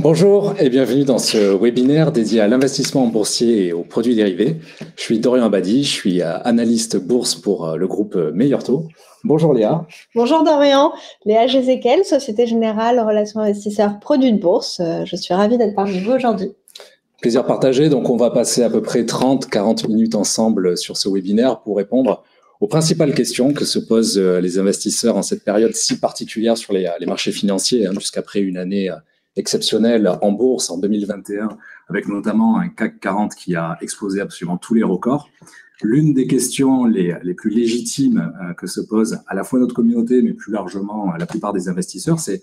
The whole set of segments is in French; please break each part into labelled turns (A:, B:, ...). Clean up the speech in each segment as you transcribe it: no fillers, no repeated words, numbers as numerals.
A: Bonjour et bienvenue dans ce webinaire dédié à l'investissement en boursier et aux produits dérivés. Je suis Dorian Abadi, je suis analyste bourse pour le groupe Meilleur Taux. Bonjour Léa.
B: Bonjour Dorian, Léa Gézéquel, Société Générale Relations Investisseurs Produits de Bourse. Je suis ravie d'être parmi vous aujourd'hui.
A: Plaisir partagé. Donc on va passer à peu près 30-40 minutes ensemble sur ce webinaire pour répondre aux principales questions que se posent les investisseurs en cette période si particulière sur les marchés financiers, jusqu'après une année exceptionnelle en bourse en 2021, avec notamment un CAC 40 qui a explosé absolument tous les records. L'une des questions les plus légitimes que se pose à la fois notre communauté, mais plus largement la plupart des investisseurs, c'est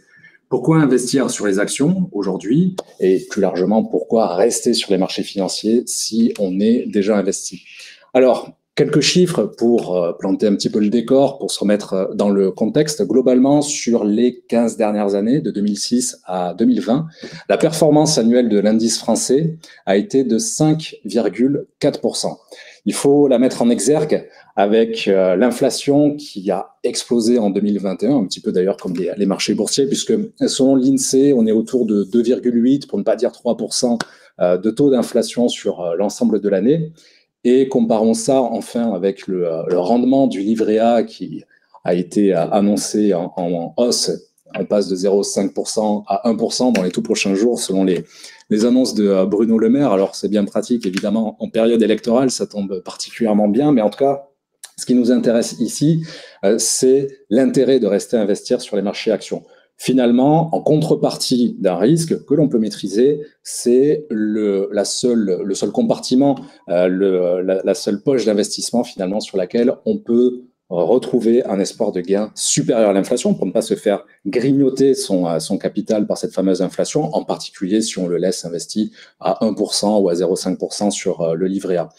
A: pourquoi investir sur les actions aujourd'hui et plus largement, pourquoi rester sur les marchés financiers si on est déjà investi? Alors, quelques chiffres pour planter un petit peu le décor, pour se remettre dans le contexte. Globalement, sur les 15 dernières années, de 2006 à 2020, la performance annuelle de l'indice français a été de 5,4%. Il faut la mettre en exergue avec l'inflation qui a explosé en 2021, un petit peu d'ailleurs comme les marchés boursiers, puisque selon l'INSEE, on est autour de 2,8, pour ne pas dire 3% de taux d'inflation sur l'ensemble de l'année. Et comparons ça enfin avec le rendement du livret A qui a été annoncé en hausse. On passe de 0,5% à 1% dans les tout prochains jours selon les annonces de Bruno Le Maire. Alors c'est bien pratique, évidemment, en période électorale, ça tombe particulièrement bien, mais en tout cas, ce qui nous intéresse ici, c'est l'intérêt de rester investir sur les marchés actions. Finalement, en contrepartie d'un risque que l'on peut maîtriser, c'est le seul compartiment, la seule poche d'investissement finalement sur laquelle on peut retrouver un espoir de gain supérieur à l'inflation pour ne pas se faire grignoter son capital par cette fameuse inflation, en particulier si on le laisse investi à 1% ou à 0,5% sur le livret A.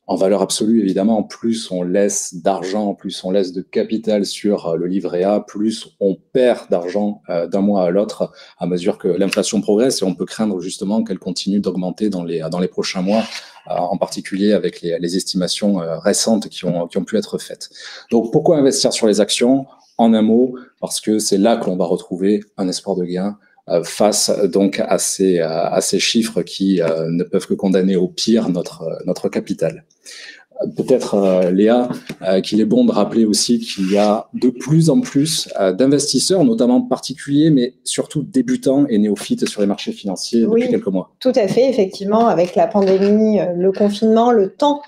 A: En valeur absolue, évidemment, plus on laisse d'argent, plus on laisse de capital sur le livret A, plus on perd d'argent d'un mois à l'autre à mesure que l'inflation progresse, et on peut craindre justement qu'elle continue d'augmenter dans les prochains mois, en particulier avec les estimations récentes qui ont pu être faites. Donc pourquoi investir sur les actions? En un mot, parce que c'est là que l'on va retrouver un espoir de gain face donc à ces chiffres qui ne peuvent que condamner au pire notre capital. Peut-être, Léa, qu'il est bon de rappeler aussi qu'il y a de plus en plus d'investisseurs, notamment particuliers, mais surtout débutants et néophytes sur les marchés financiers depuis quelques mois.
B: Tout à fait, effectivement, avec la pandémie, le confinement, le temps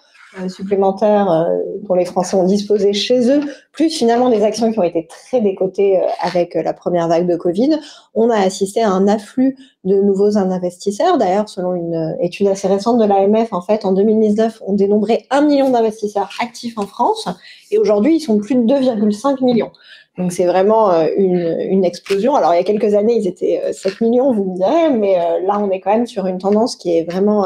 B: supplémentaires dont les Français ont disposé chez eux, plus finalement des actions qui ont été très décotées avec la première vague de Covid, on a assisté à un afflux de nouveaux investisseurs. D'ailleurs, selon une étude assez récente de l'AMF, en fait, en 2019, on dénombrait 1 million d'investisseurs actifs en France, et aujourd'hui, ils sont plus de 2,5 millions. Donc, c'est vraiment une explosion. Alors, il y a quelques années, ils étaient 7 millions, vous me direz, mais là, on est quand même sur une tendance qui est vraiment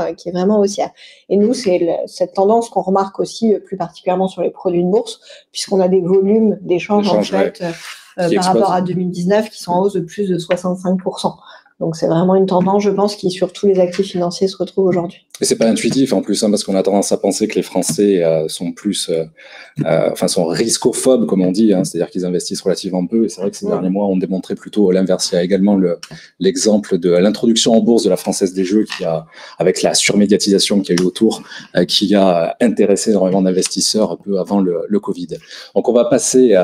B: haussière. Et nous, c'est cette tendance qu'on remarque aussi plus particulièrement sur les produits de bourse, puisqu'on a des volumes d'échanges, en fait, par rapport à 2019, qui sont en hausse de plus de 65%. Donc, c'est vraiment une tendance, je pense, qui sur tous les actifs financiers se retrouve aujourd'hui.
A: Et c'est pas intuitif en plus, parce qu'on a tendance à penser que les Français sont plus, sont riscophobes, comme on dit, c'est-à-dire qu'ils investissent relativement peu. Et c'est vrai que ces derniers mois ont démontré plutôt l'inverse. Il y a également l'exemple de l'introduction en bourse de la Française des Jeux, avec la surmédiatisation qu'il y a eu autour, qui a intéressé énormément d'investisseurs un peu avant le Covid. Donc on va passer,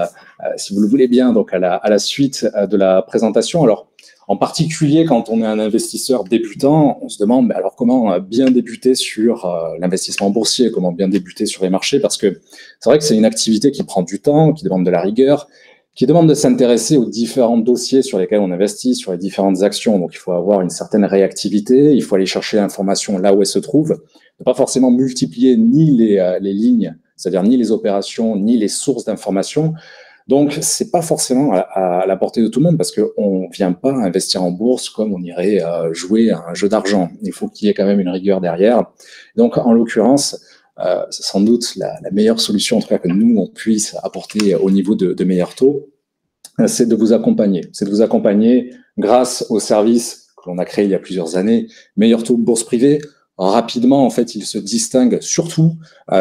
A: si vous le voulez bien, donc à la suite de la présentation. Alors, en particulier, quand on est un investisseur débutant, on se demande alors comment bien débuter sur l'investissement boursier, comment bien débuter sur les marchés, parce que c'est vrai que c'est une activité qui prend du temps, qui demande de la rigueur, qui demande de s'intéresser aux différents dossiers sur lesquels on investit, sur les différentes actions. Donc, il faut avoir une certaine réactivité, il faut aller chercher l'information là où elle se trouve, ne pas forcément multiplier ni les lignes, c'est-à-dire ni les opérations, ni les sources d'informations. Donc, c'est pas forcément à la portée de tout le monde parce qu'on vient pas investir en bourse comme on irait jouer à un jeu d'argent. Il faut qu'il y ait quand même une rigueur derrière. Donc, en l'occurrence, c'est sans doute la meilleure solution, en tout cas que nous, on puisse apporter au niveau de meilleurs taux, c'est de vous accompagner. C'est de vous accompagner grâce au service que l'on a créé il y a plusieurs années, Meilleur Taux Bourse Privée. Rapidement, en fait, il se distingue surtout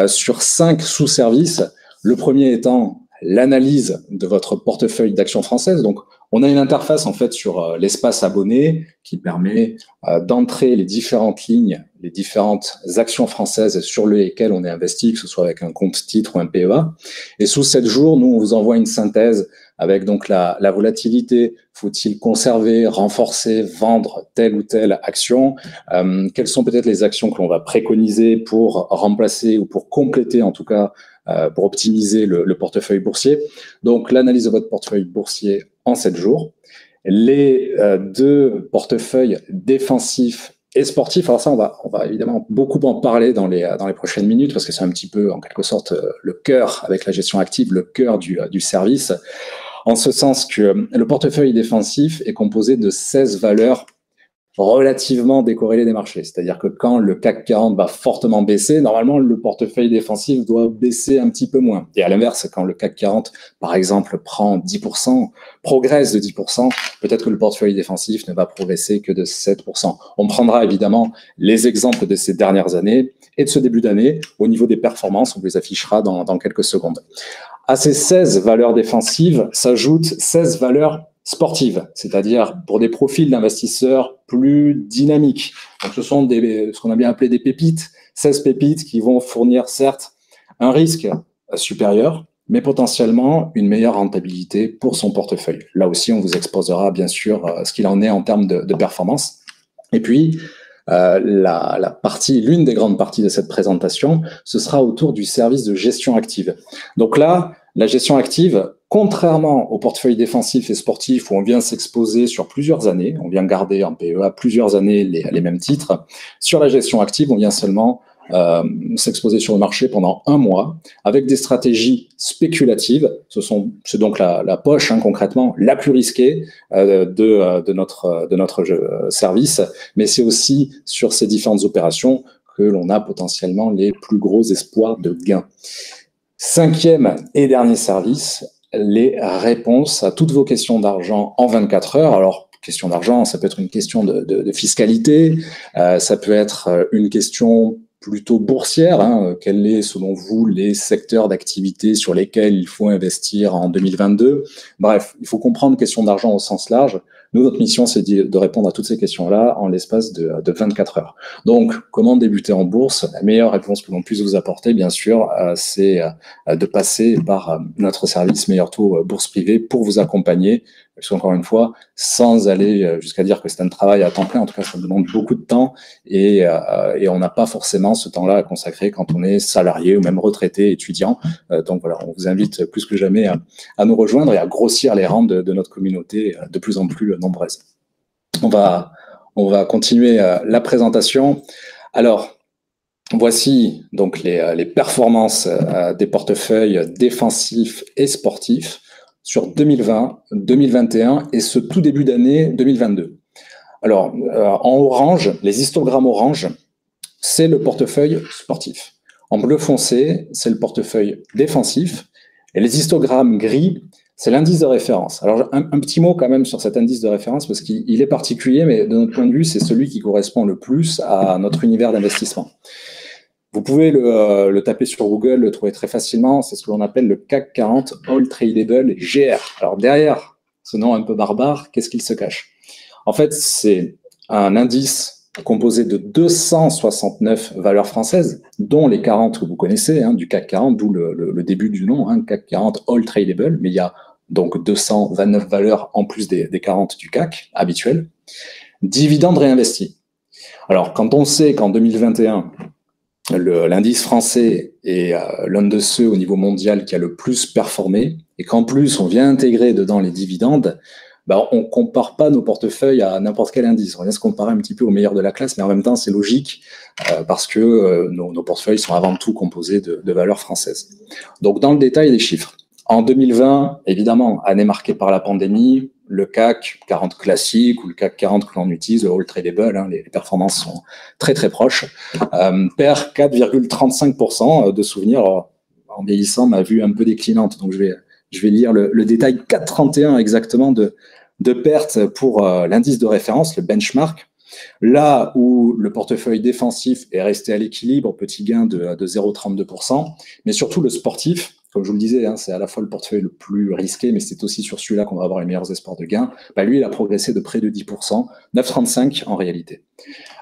A: sur 5 sous-services. Le premier étant l'analyse de votre portefeuille d'actions françaises. Donc, on a une interface en fait sur l'espace abonné qui permet d'entrer les différentes lignes, les différentes actions françaises sur lesquelles on est investi, que ce soit avec un compte titre ou un PEA. Et sous 7 jours, nous, on vous envoie une synthèse avec donc la volatilité. Faut-il conserver, renforcer, vendre telle ou telle action? Quelles sont peut-être les actions que l'on va préconiser pour remplacer ou pour compléter en tout cas pour optimiser le portefeuille boursier. Donc, l'analyse de votre portefeuille boursier en 7 jours. Les 2 portefeuilles défensifs et sportifs. Alors ça, on va évidemment beaucoup en parler dans les prochaines minutes parce que c'est un petit peu, en quelque sorte, le cœur, avec la gestion active, le cœur du service. En ce sens que le portefeuille défensif est composé de 16 valeurs relativement décorrélé des marchés. C'est-à-dire que quand le CAC 40 va fortement baisser, normalement, le portefeuille défensif doit baisser un petit peu moins. Et à l'inverse, quand le CAC 40, par exemple, prend 10%, progresse de 10%, peut-être que le portefeuille défensif ne va progresser que de 7%. On prendra évidemment les exemples de ces dernières années et de ce début d'année. Au niveau des performances, on vous les affichera dans quelques secondes. À ces 16 valeurs défensives s'ajoutent 16 valeurs sportives, c'est-à-dire pour des profils d'investisseurs plus dynamiques. Donc, ce sont ce qu'on a bien appelé des pépites, 16 pépites qui vont fournir certes un risque supérieur, mais potentiellement une meilleure rentabilité pour son portefeuille. Là aussi, on vous exposera bien sûr ce qu'il en est en termes de performance. Et puis, l'une des grandes parties de cette présentation, ce sera autour du service de gestion active. Donc là, la gestion active, contrairement au portefeuille défensif et sportif où on vient s'exposer sur plusieurs années, on vient garder en PEA plusieurs années les mêmes titres, sur la gestion active, on vient seulement s'exposer sur le marché pendant 1 mois avec des stratégies spéculatives. C'est donc la poche, concrètement, la plus risquée de notre service, mais c'est aussi sur ces différentes opérations que l'on a potentiellement les plus gros espoirs de gains. 5e et dernier service, les réponses à toutes vos questions d'argent en 24 heures. Alors, question d'argent, ça peut être une question de fiscalité, ça peut être une question plutôt boursière. Quels sont, selon vous, les secteurs d'activité sur lesquels il faut investir en 2022? Bref, il faut comprendre question d'argent au sens large. Nous, notre mission, c'est de répondre à toutes ces questions-là en l'espace de 24 heures. Donc, comment débuter en bourse? La meilleure réponse que l'on puisse vous apporter, bien sûr, c'est de passer par notre service Meilleur Taux Bourse Privée pour vous accompagner. Parce qu'encore une fois, sans aller jusqu'à dire que c'est un travail à temps plein, en tout cas, ça demande beaucoup de temps et on n'a pas forcément ce temps-là à consacrer quand on est salarié ou même retraité, étudiant. Donc voilà, on vous invite plus que jamais à nous rejoindre et à grossir les rangs de notre communauté de plus en plus nombreuses. On va continuer la présentation. Alors, voici donc les performances des portefeuilles défensifs et sportifs sur 2020, 2021 et ce tout début d'année 2022. Alors, en orange, les histogrammes orange, c'est le portefeuille sportif. En bleu foncé, c'est le portefeuille défensif. Et les histogrammes gris, c'est l'indice de référence. Alors, un petit mot quand même sur cet indice de référence, parce qu'il est particulier, mais de notre point de vue, c'est celui qui correspond le plus à notre univers d'investissement. Vous pouvez le taper sur Google, le trouver très facilement. C'est ce que l'on appelle le CAC 40 All Tradable GR. Alors derrière ce nom un peu barbare, qu'est-ce qu'il se cache? En fait, c'est un indice composé de 269 valeurs françaises, dont les 40 que vous connaissez, du CAC 40, d'où le début du nom, CAC 40 All Tradable. Mais il y a donc 229 valeurs en plus des 40 du CAC habituels. Dividendes réinvestis. Alors, quand on sait qu'en 2021, l'indice français est l'un de ceux au niveau mondial qui a le plus performé, et qu'en plus on vient intégrer dedans les dividendes, on ne compare pas nos portefeuilles à n'importe quel indice. On vient se comparer un petit peu au meilleur de la classe, mais en même temps c'est logique parce que nos portefeuilles sont avant tout composés de valeurs françaises. Donc dans le détail des chiffres. En 2020, évidemment, année marquée par la pandémie, le CAC 40 classique ou le CAC 40 que l'on utilise, le All Tradable, les performances sont très très proches, perd 4,35% de souvenirs. Alors, en vieillissant, ma vue un peu déclinante, donc je vais lire le détail. 4,31 exactement de perte pour l'indice de référence, le benchmark. Là où le portefeuille défensif est resté à l'équilibre, petit gain de 0,32%, mais surtout le sportif, comme je vous le disais, hein, c'est à la fois le portefeuille le plus risqué, mais c'est aussi sur celui-là qu'on va avoir les meilleurs espoirs de gain. Bah, lui, il a progressé de près de 10%, 9,35 en réalité.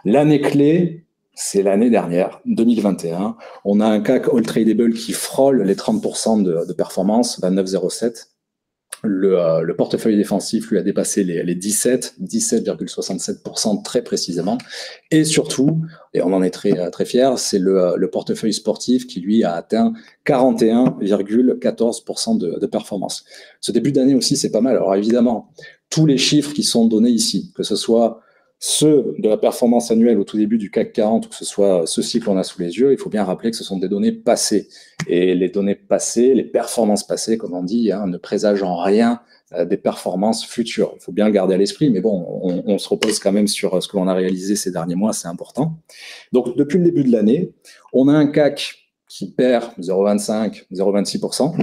A: L'année clé, c'est l'année dernière, 2021. On a un CAC All Tradable qui frôle les 30% de performance, 29,07. Le portefeuille défensif lui a dépassé les 17,67% très précisément. Et surtout, et on en est très, très fiers, c'est le portefeuille sportif qui lui a atteint 41,14% de performance. Ce début d'année aussi, c'est pas mal. Alors évidemment, tous les chiffres qui sont donnés ici, que ce soit ceux de la performance annuelle au tout début du CAC 40 ou que ce soit ceux-ci que l'on a sous les yeux, il faut bien rappeler que ce sont des données passées. Et les données passées, les performances passées, comme on dit, hein, ne présagent en rien des performances futures. Il faut bien le garder à l'esprit, mais bon, on se repose quand même sur ce que l'on a réalisé ces derniers mois, c'est important. Donc, depuis le début de l'année, on a un CAC qui perd 0,25, 0,26%.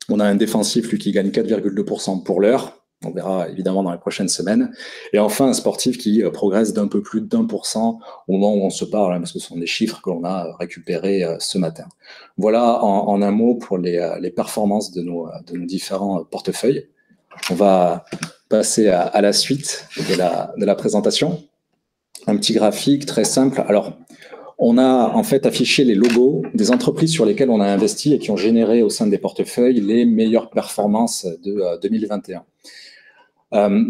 A: On a un défensif, lui, qui gagne 4,2% pour l'heure. On verra évidemment dans les prochaines semaines. Et enfin, un sportif qui progresse d'un peu plus d'1% au moment où on se parle, hein, parce que ce sont des chiffres que l'on a récupérés ce matin. Voilà en un mot pour les performances de nos différents portefeuilles. On va passer à la suite de la présentation. Un petit graphique très simple. Alors, on a en fait affiché les logos des entreprises sur lesquelles on a investi et qui ont généré au sein des portefeuilles les meilleures performances de 2021.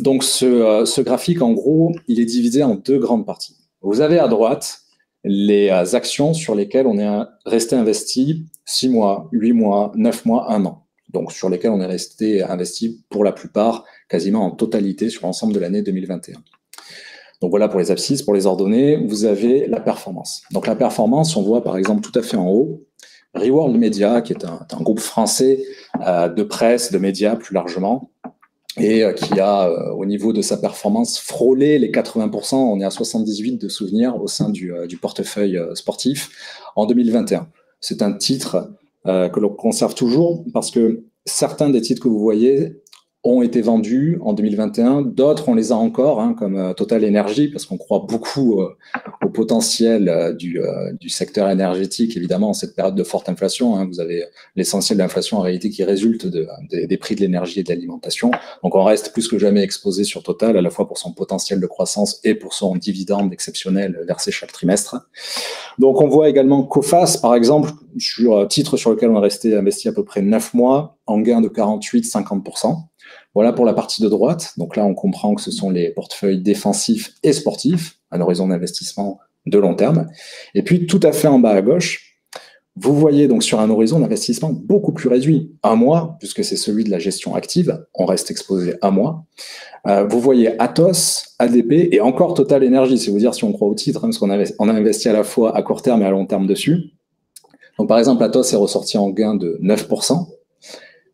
A: Donc, ce graphique, en gros, il est divisé en deux grandes parties. Vous avez à droite les actions sur lesquelles on est resté investi 6 mois, 8 mois, 9 mois, 1 an. Donc, sur lesquelles on est resté investi pour la plupart, quasiment en totalité sur l'ensemble de l'année 2021. Donc, voilà pour les abscisses. Pour les ordonnées, vous avez la performance. Donc, la performance, on voit par exemple tout à fait en haut, Reworld Media, qui est un groupe français de presse, de médias plus largement, et qui a, au niveau de sa performance, frôlé les 80%. On est à 78 de souvenirs au sein du portefeuille sportif en 2021. C'est un titre que l'on conserve toujours parce que certains des titres que vous voyez ont été vendus en 2021, d'autres on les a encore, hein, comme Total Energy, parce qu'on croit beaucoup au potentiel du secteur énergétique, évidemment, en cette période de forte inflation. Hein, vous avez l'essentiel de l'inflation en réalité qui résulte des prix de l'énergie et de l'alimentation. Donc on reste plus que jamais exposé sur Total, à la fois pour son potentiel de croissance et pour son dividende exceptionnel versé chaque trimestre. Donc on voit également Coface, par exemple, sur titre sur lequel on est resté investi à peu près 9 mois, en gain de 48-50%. Voilà pour la partie de droite. Donc là, on comprend que ce sont les portefeuilles défensifs et sportifs, un horizon d'investissement de long terme. Et puis, tout à fait en bas à gauche, vous voyez donc sur un horizon d'investissement beaucoup plus réduit, 1 mois, puisque c'est celui de la gestion active, on reste exposé 1 mois. Vous voyez Atos, ADP et encore Total Energy, c'est vous dire si on croit au titre, hein, parce qu'on a investi à la fois à court terme et à long terme dessus. Donc par exemple, Atos est ressorti en gain de 9%.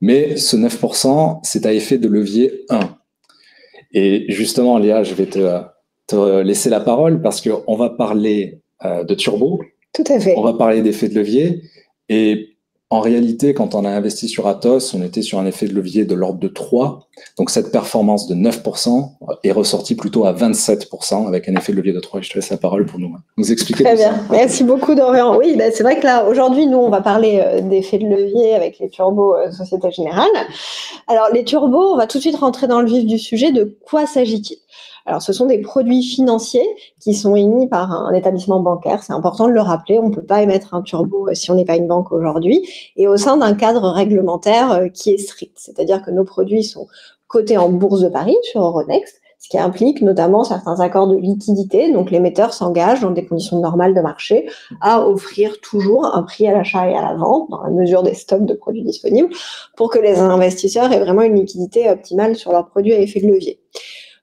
A: Mais ce 9%, c'est à effet de levier 1. Et justement, Léa, je vais te laisser la parole parce qu'on va parler de turbo.
B: Tout à fait.
A: On va parler d'effet de levier. Et en réalité, quand on a investi sur Atos, on était sur un effet de levier de l'ordre de 3. Donc cette performance de 9% est ressortie plutôt à 27% avec un effet de levier de 3. Je te laisse la parole pour nous expliquer.
B: Très bien. Merci beaucoup, Dorian. Oui, ben, c'est vrai que là, aujourd'hui, nous, on va parler d'effet de levier avec les turbos Société Générale. Alors, les turbos, on va tout de suite rentrer dans le vif du sujet. De quoi s'agit-il ? Alors, ce sont des produits financiers qui sont émis par un établissement bancaire. C'est important de le rappeler. On ne peut pas émettre un turbo si on n'est pas une banque aujourd'hui. Et au sein d'un cadre réglementaire qui est strict. C'est-à-dire que nos produits sont cotés en bourse de Paris sur Euronext, ce qui implique notamment certains accords de liquidité. Donc, l'émetteur s'engage dans des conditions normales de marché à offrir toujours un prix à l'achat et à la vente dans la mesure des stocks de produits disponibles pour que les investisseurs aient vraiment une liquidité optimale sur leurs produits à effet de levier.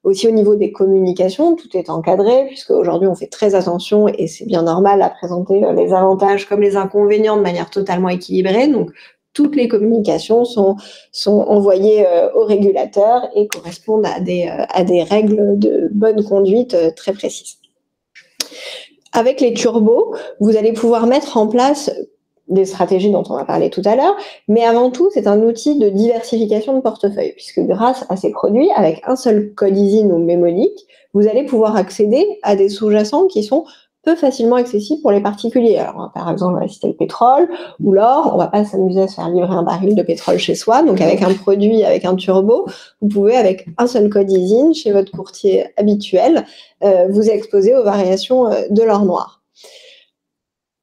B: Aussi au niveau des communications, tout est encadré puisque aujourd'hui on fait très attention et c'est bien normal à présenter les avantages comme les inconvénients de manière totalement équilibrée. Donc toutes les communications sont envoyées aux régulateurs et correspondent à des règles de bonne conduite très précises. Avec les turbos, vous allez pouvoir mettre en place des stratégies dont on va parler tout à l'heure, mais avant tout, c'est un outil de diversification de portefeuille, puisque grâce à ces produits, avec un seul code ISIN ou mémonique, vous allez pouvoir accéder à des sous-jacents qui sont peu facilement accessible pour les particuliers. Alors, par exemple, on va citer le pétrole ou l'or. On ne va pas s'amuser à se faire livrer un baril de pétrole chez soi. Donc, avec un produit, avec un turbo, vous pouvez, avec un seul code ISIN, chez votre courtier habituel, vous exposer aux variations de l'or noir.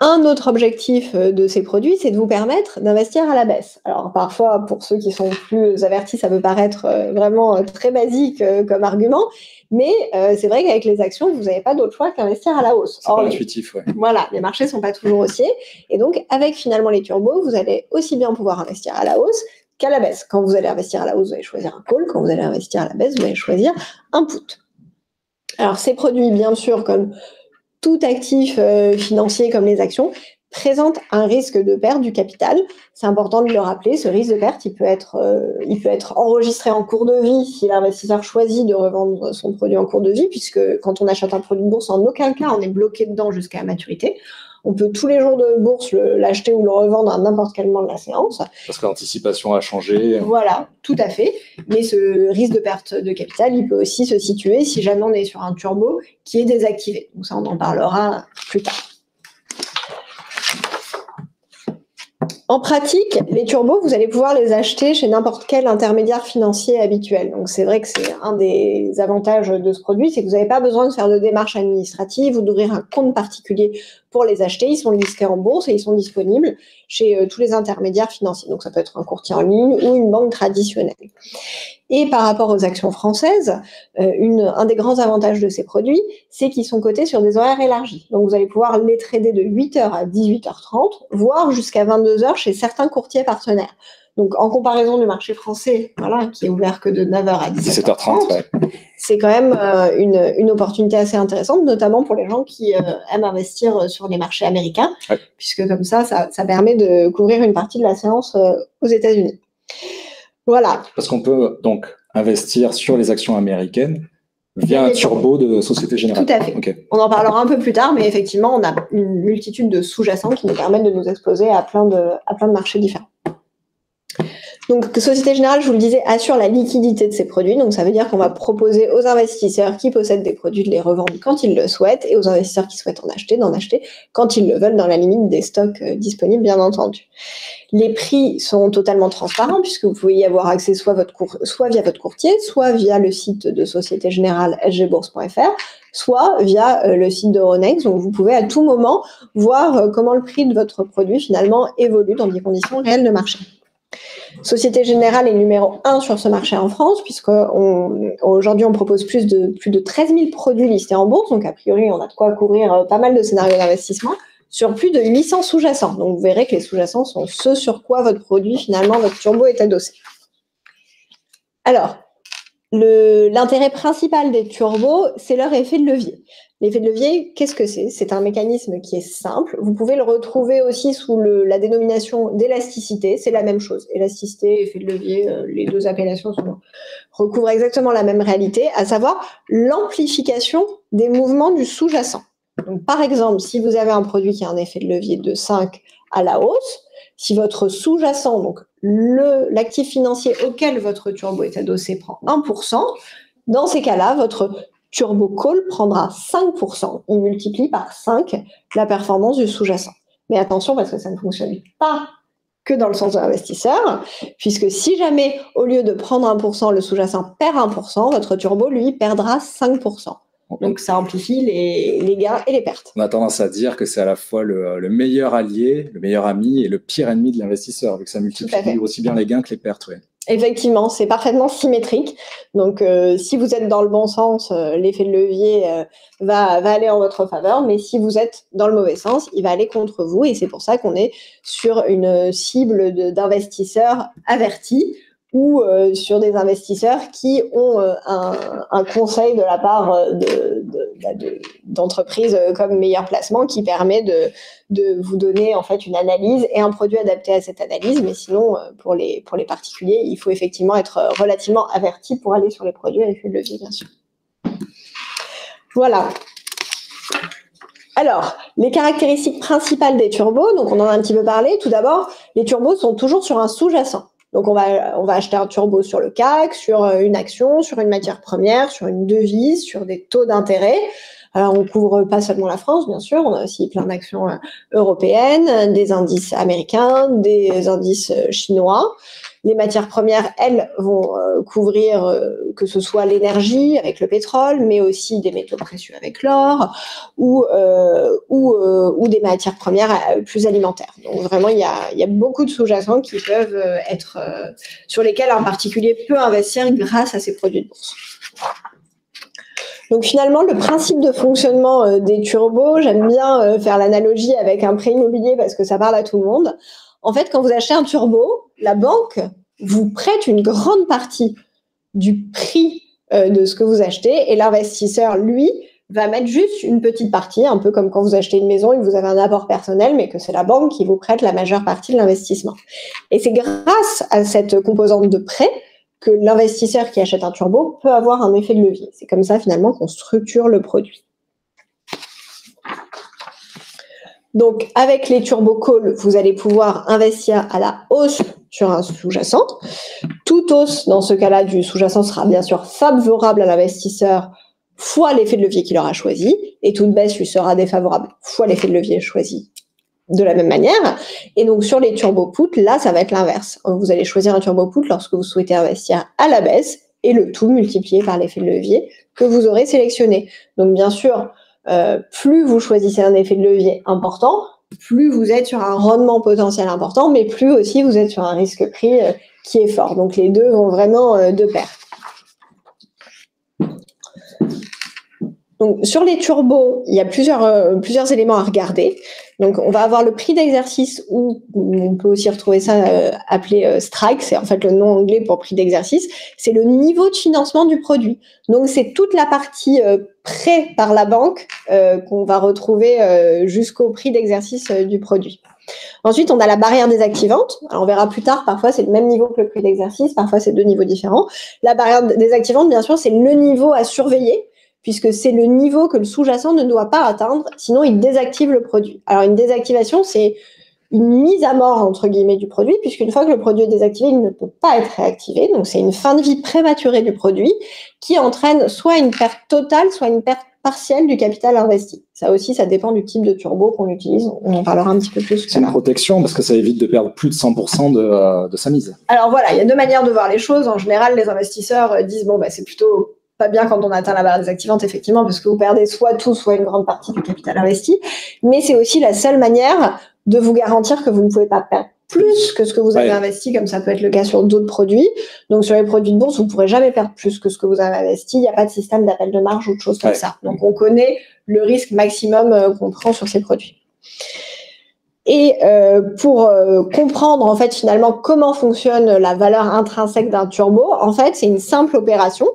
B: Un autre objectif de ces produits, c'est de vous permettre d'investir à la baisse. Alors parfois, pour ceux qui sont plus avertis, ça peut paraître vraiment très basique comme argument, mais c'est vrai qu'avec les actions, vous n'avez pas d'autre choix qu'investir à la hausse.
A: C'est pas intuitif, ouais.
B: Voilà, les marchés ne sont pas toujours haussiers, et donc avec finalement les turbos, vous allez aussi bien pouvoir investir à la hausse qu'à la baisse. Quand vous allez investir à la hausse, vous allez choisir un call. Quand vous allez investir à la baisse, vous allez choisir un put. Alors ces produits, bien sûr, comme tout actif financier comme les actions, présente un risque de perte du capital. C'est important de le rappeler, ce risque de perte, il peut être enregistré en cours de vie si l'investisseur choisit de revendre son produit en cours de vie, puisque quand on achète un produit de bourse, en aucun cas on est bloqué dedans jusqu'à la maturité. On peut tous les jours de bourse l'acheter ou le revendre à n'importe quel moment de la séance.
A: Parce que l'anticipation a changé.
B: Voilà, tout à fait. Mais ce risque de perte de capital, il peut aussi se situer si jamais on est sur un turbo qui est désactivé. Donc ça, on en parlera plus tard. En pratique, les turbos, vous allez pouvoir les acheter chez n'importe quel intermédiaire financier habituel. Donc c'est vrai que c'est un des avantages de ce produit, c'est que vous n'avez pas besoin de faire de démarches administratives ou d'ouvrir un compte particulier pour les acheter. Ils sont listés en bourse et ils sont disponibles chez tous les intermédiaires financiers. Donc ça peut être un courtier en ligne ou une banque traditionnelle. Et par rapport aux actions françaises, un des grands avantages de ces produits, c'est qu'ils sont cotés sur des horaires élargis. Donc vous allez pouvoir les trader de 8h à 18h30, voire jusqu'à 22h chez certains courtiers partenaires. Donc en comparaison du marché français, voilà, qui est ouvert que de 9h à 17h30,
A: ouais.
B: C'est quand même une opportunité assez intéressante, notamment pour les gens qui aiment investir sur les marchés américains, ouais, puisque comme ça permet de couvrir une partie de la séance aux États-Unis. Voilà.
A: Parce qu'on peut donc investir sur les actions américaines via un turbo de Société Générale.
B: Tout à fait. Okay. On en parlera un peu plus tard, mais effectivement, on a une multitude de sous-jacents qui nous permettent de nous exposer à plein de marchés différents. Donc, Société Générale, je vous le disais, assure la liquidité de ces produits. Donc, ça veut dire qu'on va proposer aux investisseurs qui possèdent des produits de les revendre quand ils le souhaitent et aux investisseurs qui souhaitent en acheter, d'en acheter quand ils le veulent, dans la limite des stocks disponibles, bien entendu. Les prix sont totalement transparents puisque vous pouvez y avoir accès soit via votre courtier, soit via le site de Société Générale sgbourse.fr, soit via le site d'Euronext. Donc, vous pouvez à tout moment voir comment le prix de votre produit finalement évolue dans des conditions réelles de marché. Société Générale est numéro 1 sur ce marché en France, puisqu'aujourd'hui on propose plus de 13 000 produits listés en bourse, donc a priori on a de quoi couvrir pas mal de scénarios d'investissement sur plus de 800 sous-jacents. Donc vous verrez que les sous-jacents sont ce sur quoi votre produit, finalement, votre turbo est adossé. Alors, l'intérêt principal des turbos, c'est leur effet de levier. L'effet de levier, qu'est-ce que c'est? C'est un mécanisme qui est simple. Vous pouvez le retrouver aussi sous la dénomination d'élasticité. C'est la même chose. Élasticité, effet de levier, les deux appellations recouvrent exactement la même réalité, à savoir l'amplification des mouvements du sous-jacent. Donc, par exemple, si vous avez un produit qui a un effet de levier de 5 à la hausse, si votre sous-jacent, donc l'actif financier auquel votre turbo est adossé, prend 1%, dans ces cas-là, votre turbo call prendra 5%. Il multiplie par 5 la performance du sous-jacent. Mais attention, parce que ça ne fonctionne pas que dans le sens de l'investisseur, puisque si jamais, au lieu de prendre 1%, le sous-jacent perd 1%, votre turbo, lui, perdra 5%. Donc, ça amplifie les gains et les pertes.
A: On a tendance à dire que c'est à la fois le meilleur allié, le meilleur ami et le pire ennemi de l'investisseur, vu que ça multiplie aussi bien les gains que les pertes. Ouais.
B: Effectivement, c'est parfaitement symétrique. Donc, si vous êtes dans le bon sens, l'effet de levier va aller en votre faveur. Mais si vous êtes dans le mauvais sens, il va aller contre vous. Et c'est pour ça qu'on est sur une cible d'investisseurs avertis ou sur des investisseurs qui ont un conseil de la part d'entreprises comme Meilleur Placement qui permet de vous donner en fait une analyse et un produit adapté à cette analyse. Mais sinon, pour les particuliers, il faut effectivement être relativement averti pour aller sur les produits à effet de levier, bien sûr. Voilà. Alors, les caractéristiques principales des turbos, donc on en a un petit peu parlé. Tout d'abord, les turbos sont toujours sur un sous-jacent. Donc, on va acheter un turbo sur le CAC, sur une action, sur une matière première, sur une devise, sur des taux d'intérêt. Alors, on couvre pas seulement la France, bien sûr, on a aussi plein d'actions européennes, des indices américains, des indices chinois. Les matières premières, elles, vont couvrir que ce soit l'énergie avec le pétrole, mais aussi des métaux précieux avec l'or ou des matières premières plus alimentaires. Donc vraiment, il y a beaucoup de sous-jacents qui peuvent être sur lesquels un particulier peut investir grâce à ces produits de bourse. Donc finalement, le principe de fonctionnement des turbos, j'aime bien faire l'analogie avec un prêt immobilier parce que ça parle à tout le monde. En fait, quand vous achetez un turbo, la banque vous prête une grande partie du prix de ce que vous achetez et l'investisseur, lui, va mettre juste une petite partie, un peu comme quand vous achetez une maison et que vous avez un apport personnel, mais que c'est la banque qui vous prête la majeure partie de l'investissement. Et c'est grâce à cette composante de prêt que l'investisseur qui achète un turbo peut avoir un effet de levier. C'est comme ça, finalement, qu'on structure le produit. Donc, avec les turbo calls, vous allez pouvoir investir à la hausse sur un sous-jacent. Toute hausse, dans ce cas-là, du sous-jacent sera bien sûr favorable à l'investisseur fois l'effet de levier qu'il aura choisi, et toute baisse lui sera défavorable fois l'effet de levier choisi de la même manière. Et donc, sur les turbo put, là, ça va être l'inverse. Vous allez choisir un turbo put lorsque vous souhaitez investir à la baisse, et le tout multiplié par l'effet de levier que vous aurez sélectionné. Donc, bien sûr, plus vous choisissez un effet de levier important, plus vous êtes sur un rendement potentiel important, mais plus aussi vous êtes sur un risque-prix qui est fort. Donc les deux vont vraiment de pair. Donc sur les turbos, il y a plusieurs éléments à regarder. Donc on va avoir le prix d'exercice, ou on peut aussi retrouver ça appelé strike, c'est en fait le nom anglais pour prix d'exercice, c'est le niveau de financement du produit. Donc c'est toute la partie prêt par la banque qu'on va retrouver jusqu'au prix d'exercice du produit. Ensuite, on a la barrière désactivante. Alors, on verra plus tard, parfois c'est le même niveau que le prix d'exercice, parfois c'est deux niveaux différents. La barrière désactivante, bien sûr, c'est le niveau à surveiller, puisque c'est le niveau que le sous-jacent ne doit pas atteindre, sinon il désactive le produit. Alors une désactivation, c'est une mise à mort, entre guillemets, du produit, puisqu'une fois que le produit est désactivé, il ne peut pas être réactivé. Donc c'est une fin de vie prématurée du produit qui entraîne soit une perte totale, soit une perte partielle du capital investi. Ça aussi, ça dépend du type de turbo qu'on utilise. On en parlera un petit peu plus.
A: C'est une protection parce que ça évite de perdre plus de 100% de sa mise.
B: Alors voilà, il y a deux manières de voir les choses. En général, les investisseurs disent, bon, bah, c'est plutôt pas bien quand on atteint la barrière désactivante, effectivement, parce que vous perdez soit tout, soit une grande partie du capital investi. Mais c'est aussi la seule manière de vous garantir que vous ne pouvez pas perdre plus que ce que vous avez investi, comme ça peut être le cas sur d'autres produits. Donc, sur les produits de bourse, vous ne pourrez jamais perdre plus que ce que vous avez investi. Il n'y a pas de système d'appel de marge ou de choses comme ça. Donc, on connaît le risque maximum qu'on prend sur ces produits. Et pour comprendre, en fait, finalement, comment fonctionne la valeur intrinsèque d'un turbo, en fait, c'est une simple opération,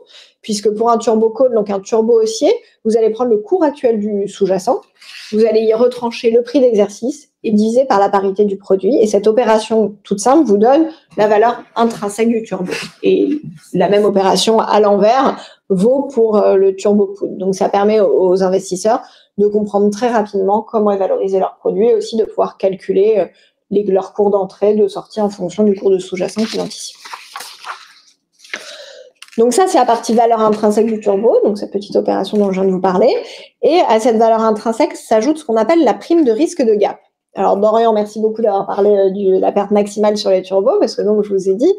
B: puisque pour un turbo call, donc un turbo haussier, vous allez prendre le cours actuel du sous-jacent, vous allez y retrancher le prix d'exercice et diviser par la parité du produit. Et cette opération toute simple vous donne la valeur intrinsèque du turbo. Et la même opération à l'envers vaut pour le turbo put. Donc ça permet aux investisseurs de comprendre très rapidement comment est valorisé leur produit et aussi de pouvoir calculer leur cours d'entrée, de sortie en fonction du cours de sous-jacent qu'ils anticipent. Donc ça, c'est la partie valeur intrinsèque du turbo, donc cette petite opération dont je viens de vous parler. Et à cette valeur intrinsèque s'ajoute ce qu'on appelle la prime de risque de gap. Alors Dorian, merci beaucoup d'avoir parlé de la perte maximale sur les turbos, parce que donc je vous ai dit,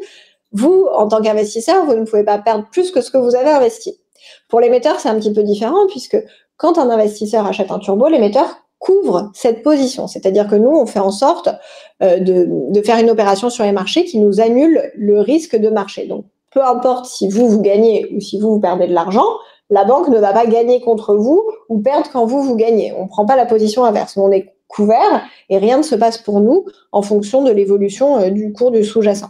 B: vous, en tant qu'investisseur, vous ne pouvez pas perdre plus que ce que vous avez investi. Pour l'émetteur, c'est un petit peu différent, puisque quand un investisseur achète un turbo, l'émetteur couvre cette position. C'est-à-dire que nous, on fait en sorte de faire une opération sur les marchés qui nous annule le risque de marché. Donc, peu importe si vous gagnez ou si vous perdez de l'argent, la banque ne va pas gagner contre vous ou perdre quand vous gagnez. On ne prend pas la position inverse. On est couvert et rien ne se passe pour nous en fonction de l'évolution du cours du sous-jacent.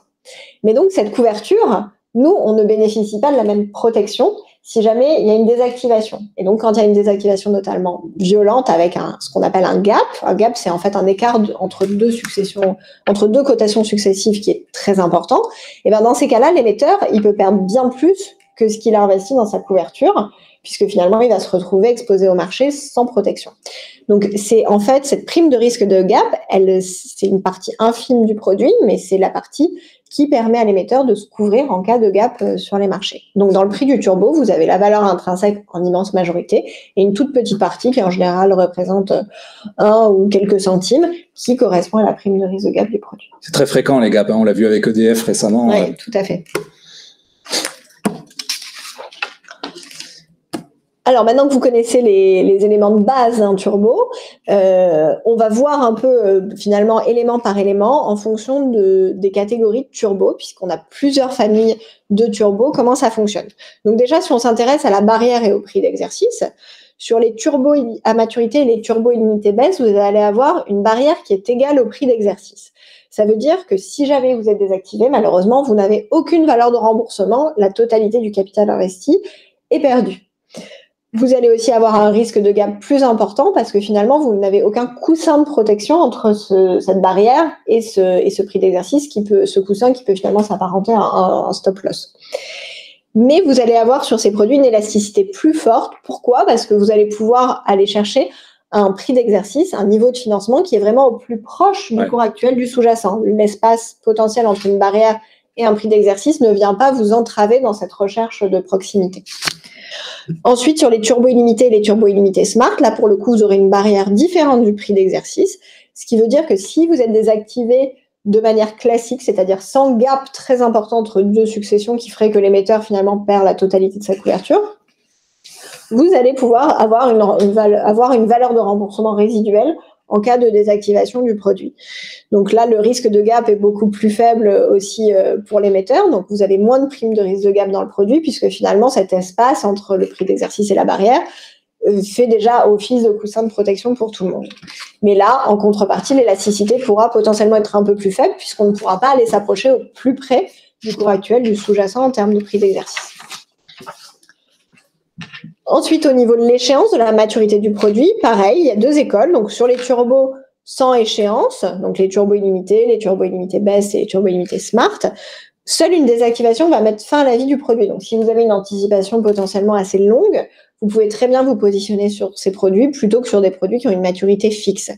B: Mais donc, cette couverture, nous, on ne bénéficie pas de la même protection si jamais il y a une désactivation. Et donc, quand il y a une désactivation totalement violente avec ce qu'on appelle un gap, c'est en fait un écart entre deux cotations successives qui est très important, et bien dans ces cas-là, l'émetteur, il peut perdre bien plus que ce qu'il a investi dans sa couverture, puisque finalement, il va se retrouver exposé au marché sans protection. Donc, c'est en fait cette prime de risque de gap, c'est une partie infime du produit, mais c'est la partie qui permet à l'émetteur de se couvrir en cas de gap sur les marchés. Donc, dans le prix du turbo, vous avez la valeur intrinsèque en immense majorité et une toute petite partie qui, en général, représente 1 ou quelques centimes qui correspond à la prime de risque de gap du produit.
A: C'est très fréquent, les gaps. On l'a vu avec EDF récemment.
B: Oui, tout à fait. Alors, maintenant que vous connaissez les éléments de base d'un turbo, on va voir un peu, finalement, élément par élément, en fonction des catégories de turbo, puisqu'on a plusieurs familles de turbo, comment ça fonctionne. Donc déjà, si on s'intéresse à la barrière et au prix d'exercice, sur les turbos à maturité et les turbos illimité baisse, vous allez avoir une barrière qui est égale au prix d'exercice. Ça veut dire que si jamais vous êtes désactivé, malheureusement, vous n'avez aucune valeur de remboursement, la totalité du capital investi est perdue. Vous allez aussi avoir un risque de gap plus important parce que finalement, vous n'avez aucun coussin de protection entre cette barrière et ce prix d'exercice, ce coussin qui peut finalement s'apparenter à un stop loss. Mais vous allez avoir sur ces produits une élasticité plus forte. Pourquoi ? Parce que vous allez pouvoir aller chercher un prix d'exercice, un niveau de financement qui est vraiment au plus proche du cours actuel du sous-jacent. L'espace potentiel entre une barrière et un prix d'exercice ne vient pas vous entraver dans cette recherche de proximité. Ensuite, sur les turbos illimités et les turbos illimités smart, là, pour le coup, vous aurez une barrière différente du prix d'exercice, ce qui veut dire que si vous êtes désactivé de manière classique, c'est-à-dire sans gap très important entre deux successions qui ferait que l'émetteur, finalement, perd la totalité de sa couverture, vous allez pouvoir avoir une valeur de remboursement résiduelle en cas de désactivation du produit. Donc là, le risque de gap est beaucoup plus faible aussi pour l'émetteur. Donc vous avez moins de primes de risque de gap dans le produit puisque finalement, cet espace entre le prix d'exercice et la barrière fait déjà office de coussin de protection pour tout le monde. Mais là, en contrepartie, l'élasticité pourra potentiellement être un peu plus faible puisqu'on ne pourra pas aller s'approcher au plus près du cours actuel du sous-jacent en termes de prix d'exercice. Ensuite, au niveau de l'échéance, de la maturité du produit, pareil, il y a deux écoles. Donc, sur les turbos sans échéance, donc les turbos illimités baisse et les turbos illimités smart, seule une désactivation va mettre fin à la vie du produit. Donc, si vous avez une anticipation potentiellement assez longue, vous pouvez très bien vous positionner sur ces produits plutôt que sur des produits qui ont une maturité fixe.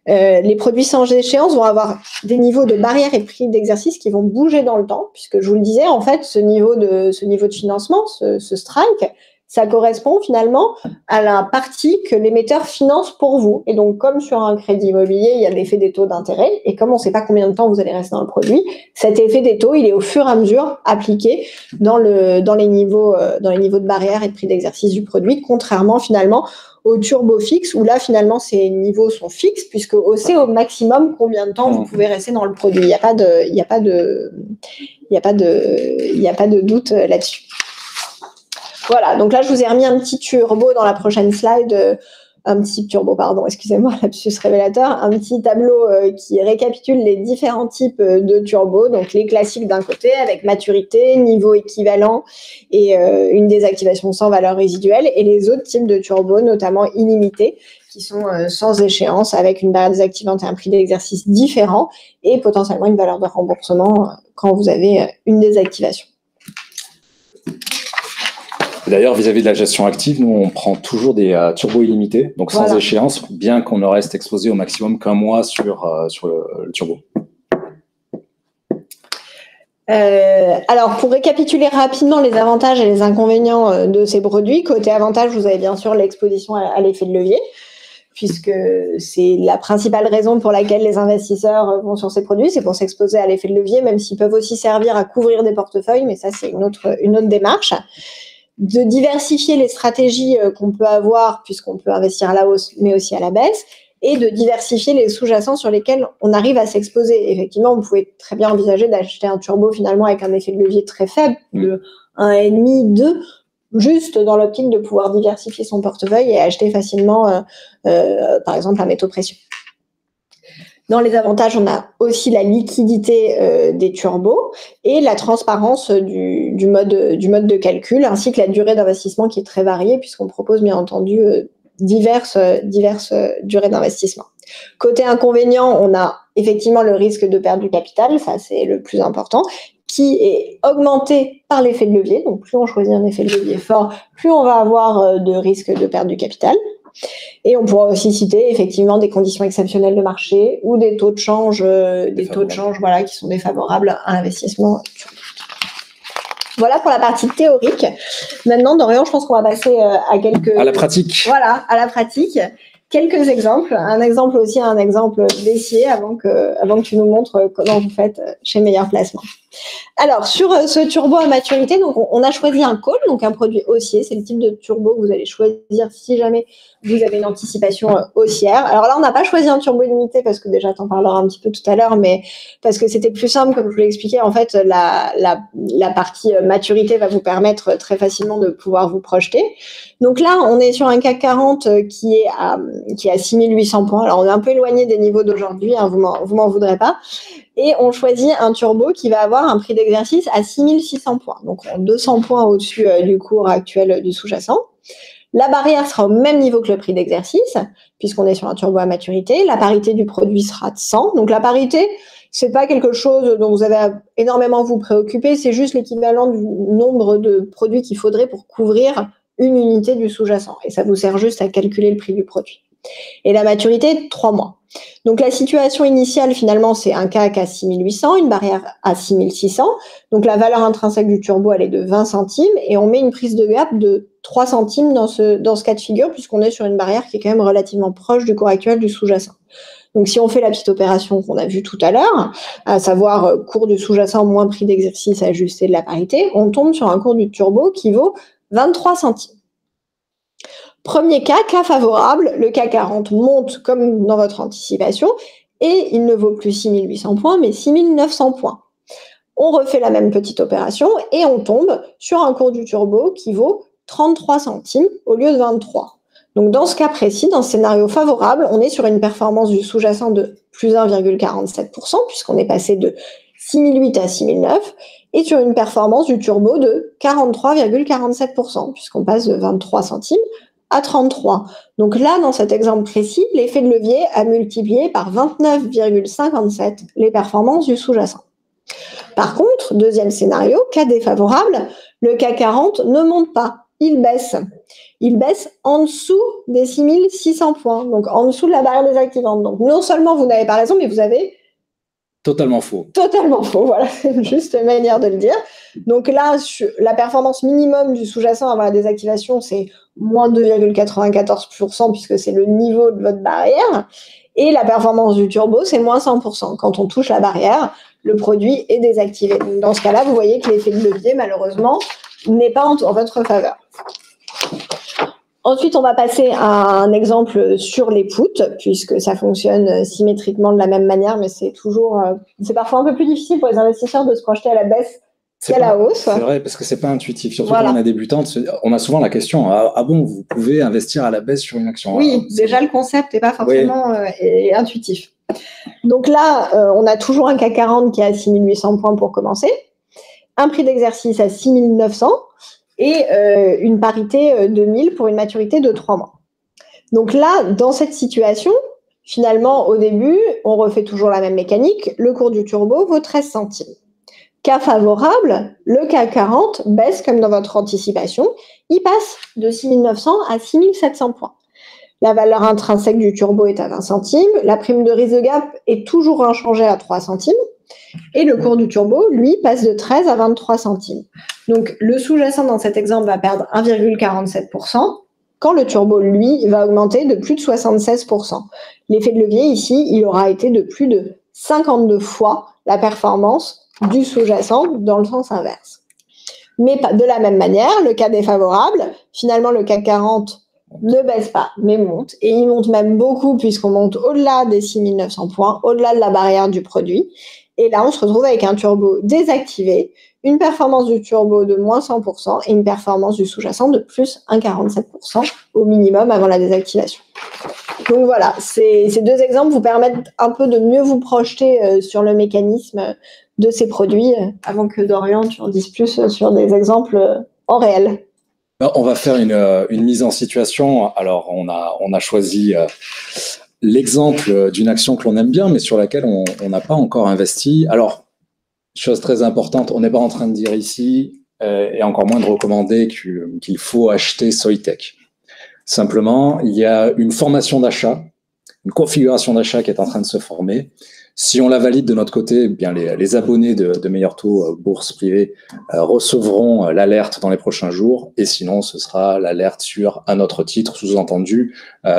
B: Les produits sans échéance vont avoir des niveaux de barrière et prix d'exercice qui vont bouger dans le temps, puisque je vous le disais, en fait, ce niveau de financement, ce strike, ça correspond finalement à la partie que l'émetteur finance pour vous. Et donc, comme sur un crédit immobilier, il y a l'effet des taux d'intérêt, et comme on ne sait pas combien de temps vous allez rester dans le produit, cet effet des taux, il est au fur et à mesure appliqué dans les niveaux de barrière et de prix d'exercice du produit, contrairement finalement au turbo fixe, où là, finalement, ces niveaux sont fixes, puisque c'est au maximum combien de temps vous pouvez rester dans le produit. Il n'y a pas de doute là-dessus. Voilà, donc là, je vous ai remis un petit turbo dans la prochaine slide, lapsus révélateur, un petit tableau qui récapitule les différents types de turbos, donc les classiques d'un côté, avec maturité, niveau équivalent et une désactivation sans valeur résiduelle, et les autres types de turbos, notamment illimités, qui sont sans échéance, avec une barrière désactivante et un prix d'exercice différent, et potentiellement une valeur de remboursement quand vous avez une désactivation.
A: D'ailleurs, vis-à-vis de la gestion active, nous, on prend toujours des turbos illimités, donc sans échéance, bien qu'on ne reste exposé au maximum qu'un mois sur le turbo.
B: Alors, pour récapituler rapidement les avantages et les inconvénients de ces produits, côté avantage, vous avez bien sûr l'exposition à l'effet de levier, puisque c'est la principale raison pour laquelle les investisseurs vont sur ces produits, c'est pour s'exposer à l'effet de levier, même s'ils peuvent aussi servir à couvrir des portefeuilles, mais ça, c'est une autre démarche. De diversifier les stratégies qu'on peut avoir, puisqu'on peut investir à la hausse, mais aussi à la baisse, et de diversifier les sous-jacents sur lesquels on arrive à s'exposer. Effectivement, vous pouvez très bien envisager d'acheter un turbo finalement avec un effet de levier très faible, de 1,5, 2, juste dans l'optique de pouvoir diversifier son portefeuille et acheter facilement, par exemple, un métaux précieux. Dans les avantages, on a aussi la liquidité des turbos et la transparence du mode de calcul, ainsi que la durée d'investissement qui est très variée, puisqu'on propose bien entendu diverses durées d'investissement. Côté inconvénient, on a effectivement le risque de perdre du capital, ça c'est le plus important, qui est augmenté par l'effet de levier. Donc, plus on choisit un effet de levier fort, plus on va avoir de risque de perte du capital. Et on pourra aussi citer effectivement des conditions exceptionnelles de marché ou des taux de change, voilà, qui sont défavorables à l'investissement. Voilà pour la partie théorique. Maintenant, Dorian, je pense qu'on va passer à
A: la pratique.
B: Voilà, à la pratique. Quelques exemples. Un exemple d'essier avant que tu nous montres comment vous faites chez Meilleur Placement. Alors, sur ce turbo à maturité, donc on a choisi un call, donc un produit haussier. C'est le type de turbo que vous allez choisir si jamais vous avez une anticipation haussière. Alors là, on n'a pas choisi un turbo illimité parce que déjà, t'en parleras un petit peu tout à l'heure, mais parce que c'était plus simple, comme je vous l'ai expliqué. En fait, la partie maturité va vous permettre très facilement de pouvoir vous projeter. Donc là, on est sur un CAC 40 qui est à 6800 points. Alors, on est un peu éloigné des niveaux d'aujourd'hui, hein, vous m'en voudrez pas. Et on choisit un turbo qui va avoir un prix d'exercice à 6600 points. Donc, 200 points au-dessus du cours actuel du sous-jacent. La barrière sera au même niveau que le prix d'exercice, puisqu'on est sur un turbo à maturité. La parité du produit sera de 100. Donc, la parité, c'est pas quelque chose dont vous avez énormément vous préoccuper. C'est juste l'équivalent du nombre de produits qu'il faudrait pour couvrir une unité du sous-jacent. Et ça vous sert juste à calculer le prix du produit. Et la maturité, 3 mois. Donc, la situation initiale, finalement, c'est un CAC à 6800, une barrière à 6600. Donc, la valeur intrinsèque du turbo, elle est de 20 centimes et on met une prise de gap de 3 centimes dans ce cas de figure puisqu'on est sur une barrière qui est quand même relativement proche du cours actuel du sous-jacent. Donc, si on fait la petite opération qu'on a vue tout à l'heure, à savoir cours du sous-jacent moins prix d'exercice ajusté de la parité, on tombe sur un cours du turbo qui vaut 23 centimes. Premier cas favorable, le CAC 40 monte comme dans votre anticipation et il ne vaut plus 6800 points mais 6900 points. On refait la même petite opération et on tombe sur un cours du turbo qui vaut 33 centimes au lieu de 23. Donc dans ce cas précis, dans ce scénario favorable, on est sur une performance du sous-jacent de plus 1,47% puisqu'on est passé de 6008 à 6009 et sur une performance du turbo de 43,47% puisqu'on passe de 23 centimes à 33. Donc là, dans cet exemple précis, l'effet de levier a multiplié par 29,57 les performances du sous-jacent. Par contre, deuxième scénario, cas défavorable, le CAC 40 ne monte pas, il baisse. Il baisse en dessous des 6600 points, donc en dessous de la barrière désactivante. Donc non seulement vous n'avez pas raison, mais vous avez
A: totalement faux.
B: Totalement faux, voilà, c'est une juste manière de le dire. Donc là, la performance minimum du sous-jacent avant la désactivation, c'est moins 2,94% puisque c'est le niveau de votre barrière. Et la performance du turbo, c'est moins 100%. Quand on touche la barrière, le produit est désactivé. Donc dans ce cas-là, vous voyez que l'effet de levier, malheureusement, n'est pas en votre faveur. Ensuite, on va passer à un exemple sur les puts, puisque ça fonctionne symétriquement de la même manière, mais c'est parfois un peu plus difficile pour les investisseurs de se projeter à la baisse qu'à la hausse.
A: C'est vrai, parce que c'est pas intuitif. Surtout quand on est débutant, on a souvent la question, ah bon, vous pouvez investir à la baisse sur une action?
B: Oui, déjà le concept n'est pas forcément intuitif. Donc là, on a toujours un CAC 40 qui est à 6800 points pour commencer, un prix d'exercice à 6900, et une parité de 1000 pour une maturité de 3 mois. Donc là, dans cette situation, finalement, au début, on refait toujours la même mécanique. Le cours du turbo vaut 13 centimes. Cas favorable, le CAC 40 baisse comme dans votre anticipation. Il passe de 6900 à 6700 points. La valeur intrinsèque du turbo est à 20 centimes. La prime de risque de gap est toujours inchangée à 3 centimes. Et le cours du turbo, lui, passe de 13 à 23 centimes. Donc, le sous-jacent dans cet exemple va perdre 1,47%, quand le turbo, lui, va augmenter de plus de 76%. L'effet de levier, ici, il aura été de plus de 52 fois la performance du sous-jacent dans le sens inverse. Mais de la même manière, le cas défavorable, finalement, le CAC 40 ne baisse pas, mais monte. Et il monte même beaucoup puisqu'on monte au-delà des 6900 points, au-delà de la barrière du produit. Et là, on se retrouve avec un turbo désactivé, une performance du turbo de moins 100% et une performance du sous-jacent de plus 1,47% au minimum avant la désactivation. Donc voilà, ces deux exemples vous permettent un peu de mieux vous projeter sur le mécanisme de ces produits avant que Dorian, tu en dises plus sur des exemples en réel.
A: On va faire une mise en situation. Alors, on a choisi l'exemple d'une action que l'on aime bien, mais sur laquelle on n'a pas encore investi. Alors, chose très importante, on n'est pas en train de dire ici, et encore moins de recommander qu'il faut acheter Soitec. Simplement, il y a une formation d'achat, une configuration d'achat qui est en train de se former. Si on la valide de notre côté, eh bien les abonnés de Meilleur Taux Bourse Privée recevront l'alerte dans les prochains jours, et sinon ce sera l'alerte sur un autre titre, sous-entendu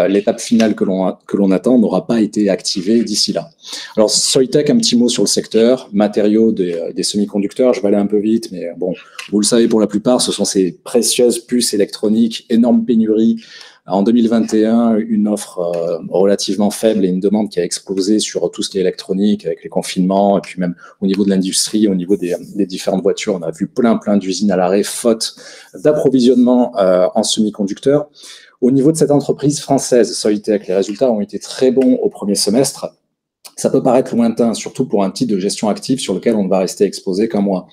A: l'étape finale que l'on attend n'aura pas été activée d'ici là. Alors Soitec, un petit mot sur le secteur, matériaux des semi-conducteurs, je vais aller un peu vite, mais bon, vous le savez pour la plupart, ce sont ces précieuses puces électroniques, énorme pénurie. En 2021, une offre relativement faible et une demande qui a explosé sur tout ce qui est électronique avec les confinements et puis même au niveau de l'industrie, au niveau des différentes voitures. On a vu plein d'usines à l'arrêt faute d'approvisionnement en semi-conducteurs. Au niveau de cette entreprise française, Soitec, les résultats ont été très bons au premier semestre. Ça peut paraître lointain, surtout pour un titre de gestion active sur lequel on ne va rester exposé qu'un mois.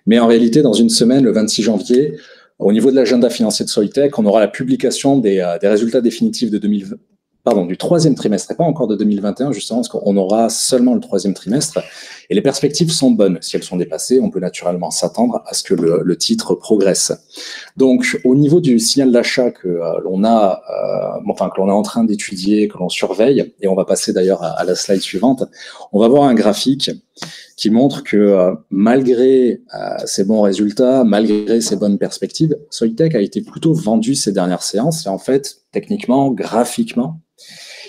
A: Mais en réalité, dans une semaine, le 26 janvier, au niveau de l'agenda financier de Soitec, on aura la publication des résultats définitifs de du troisième trimestre et pas encore de 2021, justement, parce qu'on aura seulement le troisième trimestre. Et les perspectives sont bonnes. Si elles sont dépassées, on peut naturellement s'attendre à ce que le titre progresse. Donc, au niveau du signal d'achat que l'on est en train d'étudier, que l'on surveille, et on va passer d'ailleurs à la slide suivante, on va voir un graphique qui montre que malgré ces bons résultats, malgré ces bonnes perspectives, Soitec a été plutôt vendu ces dernières séances. Et en fait, techniquement, graphiquement,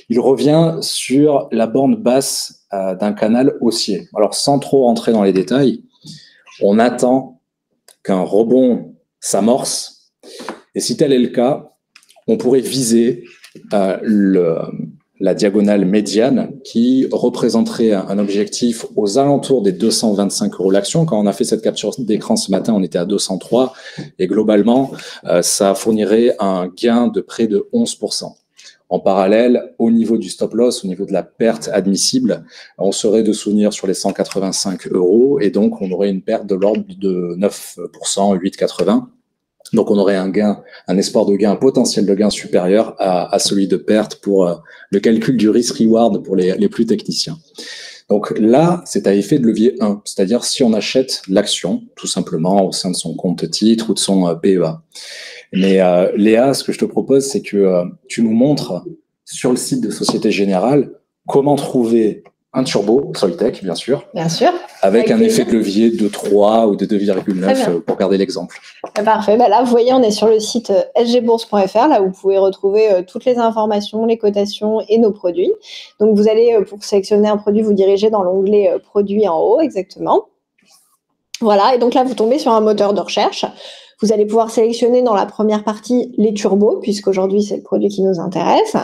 A: il revient sur la borne basse d'un canal haussier. Alors, sans trop rentrer dans les détails, on attend qu'un rebond s'amorce. Et si tel est le cas, on pourrait viser la diagonale médiane qui représenterait un objectif aux alentours des 225 € l'action. Quand on a fait cette capture d'écran ce matin, on était à 203 et globalement, ça fournirait un gain de près de 11%. En parallèle, au niveau du stop loss, au niveau de la perte admissible, on serait de souvenir sur les 185 € et donc on aurait une perte de l'ordre de 9%, 8,80. Donc, on aurait un espoir de gain, un potentiel de gain supérieur à celui de perte pour le calcul du risk-reward pour les plus techniciens. Donc là, c'est à effet de levier 1, c'est-à-dire si on achète l'action, tout simplement, au sein de son compte titre ou de son PEA. Mais Léa, ce que je te propose, c'est que tu nous montres sur le site de Société Générale comment trouver un turbo, Soitec, bien sûr.
B: Bien sûr.
A: Avec un effet de levier de 3 ou de 2,9 pour garder l'exemple.
B: Parfait. Là, vous voyez, on est sur le site sgbourse.fr. Là, vous pouvez retrouver toutes les informations, les cotations et nos produits. Donc, vous allez, pour sélectionner un produit, vous dirigez dans l'onglet produits en haut, exactement. Voilà. Et donc là, vous tombez sur un moteur de recherche. Vous allez pouvoir sélectionner dans la première partie les turbos, puisqu'aujourd'hui, c'est le produit qui nous intéresse.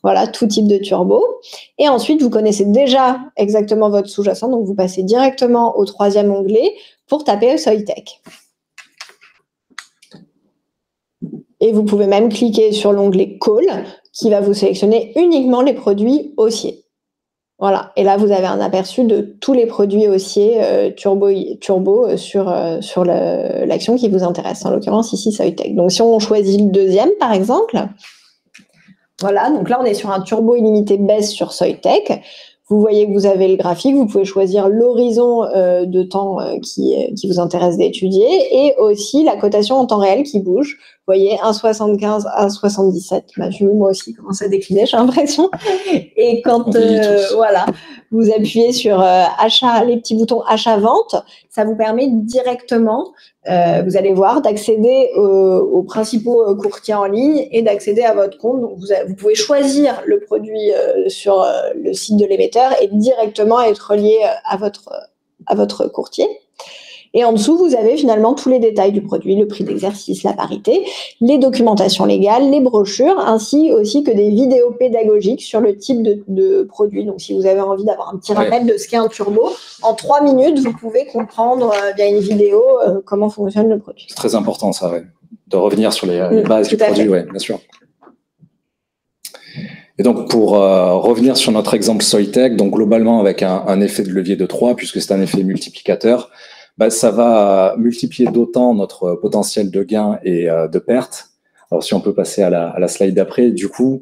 B: Voilà, tout type de turbo. Et ensuite, vous connaissez déjà exactement votre sous-jacent, donc vous passez directement au troisième onglet pour taper Soitec. Et vous pouvez même cliquer sur l'onglet Call, qui va vous sélectionner uniquement les produits haussiers. Voilà, et là, vous avez un aperçu de tous les produits haussiers turbo sur l'action qui vous intéresse, en l'occurrence ici Soitec. Donc, si on choisit le deuxième, par exemple, voilà, donc là, on est sur un turbo illimité baisse sur Soitec. Vous voyez que vous avez le graphique, vous pouvez choisir l'horizon de temps qui vous intéresse d'étudier et aussi la cotation en temps réel qui bouge. Vous voyez, 1,75 à 1,77. Ma vue, moi aussi, commence à décliner, j'ai l'impression. Et quand voilà, vous appuyez sur achat, les petits boutons achat-vente, ça vous permet directement, vous allez voir, d'accéder aux principaux courtiers en ligne et d'accéder à votre compte. Donc, vous pouvez choisir le produit sur le site de l'émetteur et directement être relié à votre courtier. Et en dessous, vous avez finalement tous les détails du produit, le prix d'exercice, la parité, les documentations légales, les brochures, ainsi aussi que des vidéos pédagogiques sur le type de produit. Donc, si vous avez envie d'avoir un petit rappel de ce qu'est un turbo, en 3 minutes, vous pouvez comprendre via une vidéo comment fonctionne le produit.
A: C'est très important, ça, ouais, de revenir sur les bases du produit, ouais, bien sûr. Et donc, pour revenir sur notre exemple Soitec, donc globalement avec un effet de levier de 3, puisque c'est un effet multiplicateur, ça va multiplier d'autant notre potentiel de gain et de perte. Alors, si on peut passer à la slide d'après, du coup,